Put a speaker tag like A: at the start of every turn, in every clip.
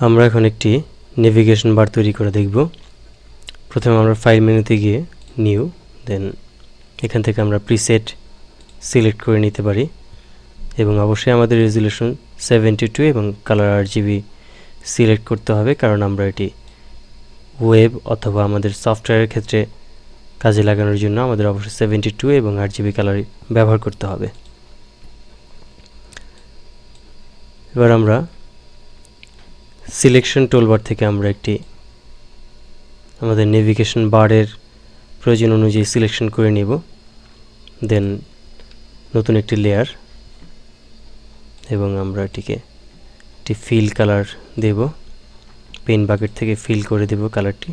A: আমরা এখন একটি নেভিগেশন বার তৈরি করে দেখব। প্রথমে আমরা ফাইল মেনুতে গিয়ে নিউ, দেন এখান থেকে আমরা প্রিসেট সিলেক্ট করে নিতে পারি এবং অবশ্যই আমাদের রেজুলেশন 72 এবং কালার RGB সিলেক্ট করতে হবে, কারণ আমরা এটি ওয়েব অথবা আমাদের সফটওয়্যারের ক্ষেত্রে কাজে লাগানোর জন্য আমাদের অবশ্যই 72 এবং RGB কালার ব্যবহার করতে হবে। এবার আমরা সিলেকশন টুলবার থেকে আমরা একটি আমাদের নেভিগেশন বারের প্রয়োজন অনুযায়ী সিলেকশন করে নিব। দেন নতুন একটি লেয়ার এবং আমরা এটিকে একটি ফিল কালার দেব। পেন বাকেট থেকে ফিল করে দেব কালারটি।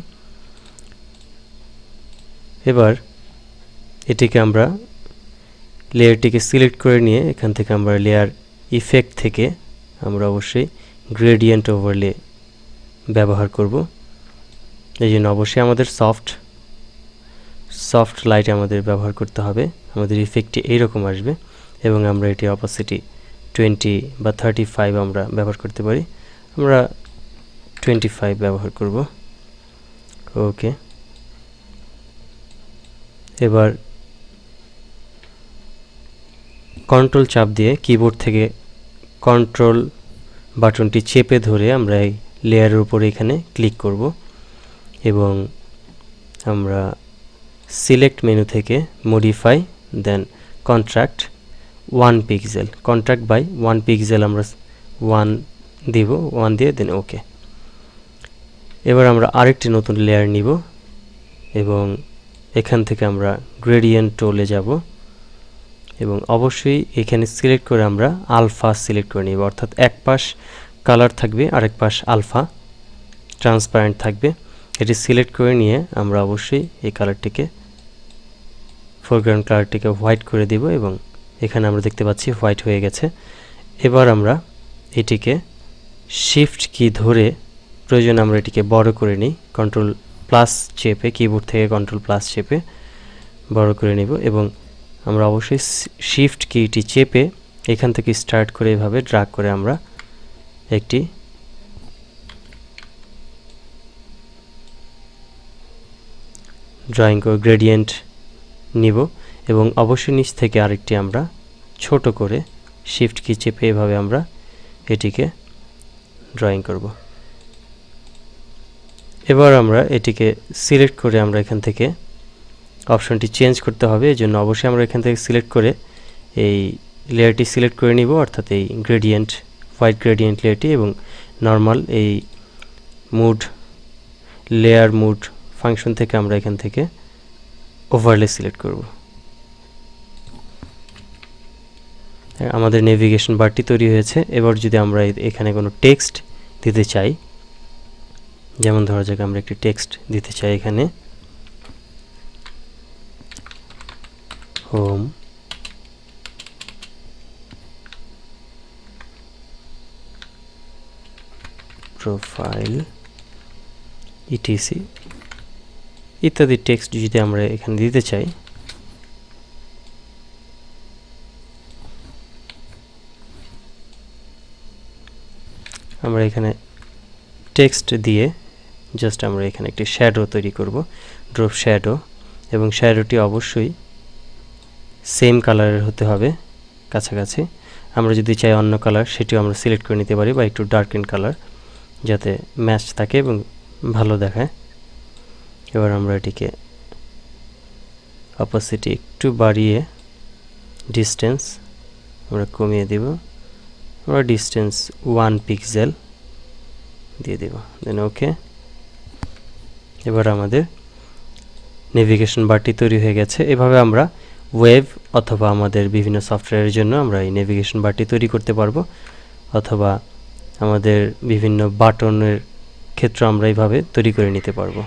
A: এবার এটিকে আমরা লেয়ারটিকে সিলেক্ট করে নিয়ে এখান থেকে আমরা লেয়ার ইফেক্ট থেকে আমরা অবশ্যই গ্রেডিয়েন্ট ওভারলে ব্যবহার করব। এই জন্য অবশ্যই আমাদের সফট লাইট আমাদের ব্যবহার করতে হবে। আমাদের ইফেক্টটি এইরকম আসবে এবং আমরা এটি অপাসিটি 20 বা 35 আমরা ব্যবহার করতে পারি। আমরা 25 ব্যবহার করব। ওকে, এবার কন্ট্রোল চাপ দিয়ে কিবোর্ড থেকে কন্ট্রোল বাটনটি চেপে ধরে আমরা এই লেয়ারের উপরে এখানে ক্লিক করব এবং আমরা সিলেক্ট মেনু থেকে modify, then contract 1 pixel, contract by 1 pixel আমরা 1 দিব, 1 দিয়ে দেন ওকে। এবার আমরা আরেকটি নতুন লেয়ার নিব এবং এখান থেকে আমরা গ্রেডিয়েন্ট টুলে যাব এবং অবশ্যই এখানে সিলেক্ট করে আমরা আলফা সিলেক্ট করে নিব, অর্থাৎ এক পাশ কালার থাকবে আরেক পাশ আলফা ট্রান্সপারেন্ট থাকবে। এটি সিলেক্ট করে নিয়ে আমরা অবশ্যই এই কালারটিকে ফোরগ্রাউন্ড কালারটিকে হোয়াইট করে দিব এবং এখানে আমরা দেখতে পাচ্ছি হোয়াইট হয়ে গেছে। এবার আমরা এটিকে শিফট কি ধরে প্রয়োজন আমরা এটিকে বড় করে নিই, কন্ট্রোল প্লাস চেপে, কিবোর্ড থেকে কন্ট্রোল প্লাস চেপে বড় করে নিব এবং আমরা অবশ্যই শিফট কিটি চেপে এখান থেকে স্টার্ট করে এভাবে ড্র্যাগ করে আমরা একটি ড্রয়িং গ্রেডিয়েন্ট নিব এবং অবশ্যই নিচ থেকে আরেকটি আমরা ছোট করে শিফট কি চেপে এভাবে আমরা এটিকে ড্রয়িং করব। এবার আমরা এটিকে সিলেক্ট করে আমরা এখান থেকে অপশনটি চেঞ্জ করতে হবে। এজন্য অবশ্যই আমরা এখান থেকে সিলেক্ট করে এই লেয়ারটি সিলেক্ট করে নিব, অর্থাৎ এই গ্রেডিয়েন্ট হোয়াইট গ্রেডিয়েন্ট লেয়ারটি, এবং নর্মাল এই লেয়ার মুড ফাংশন থেকে আমরা এখান থেকে ওভারলে সিলেক্ট করব। আমাদের নেভিগেশন বারটি তৈরি হয়েছে। এবার যদি আমরা এখানে কোনো টেক্সট দিতে চাই, যেমন ধরা যাক আমরা একটি টেক্সট দিতে চাই এখানে হোম প্রোফাইল ইটিসি ইত্যাদি টেক্সট যদি আমরা এখানে দিতে চাই, আমরা এখানে টেক্সট দিয়ে জাস্ট আমরা এখানে একটি শ্যাডো তৈরি করব, ড্রপ শ্যাডো, এবং শ্যাডোটি অবশ্যই সেম কালারের হতে হবে কাছাকাছি। আমরা যদি চাই অন্য কালার সেটিও আমরা সিলেক্ট করে নিতে পারি, বা একটু ডার্কেন কালার যাতে ম্যাচ থাকে এবং ভালো দেখায়। এবার আমরা এটিকে অপাসিটি একটু বাড়িয়ে ডিস্টেন্স আমরা কমিয়ে দেব, আমরা ডিস্টেন্স 1 পিক্সেল দিয়ে দেব, দেন ওকে। এবার আমাদের নেভিগেশন বারটি তৈরি হয়ে গেছে। এভাবে আমরা ওয়েব অথবা আমাদের বিভিন্ন সফটওয়্যারের জন্য আমরা এই নেভিগেশন বারটি তৈরি করতে পারবো, অথবা আমাদের বিভিন্ন বাটনের ক্ষেত্রে আমরা এইভাবে তৈরি করে নিতে পারবো।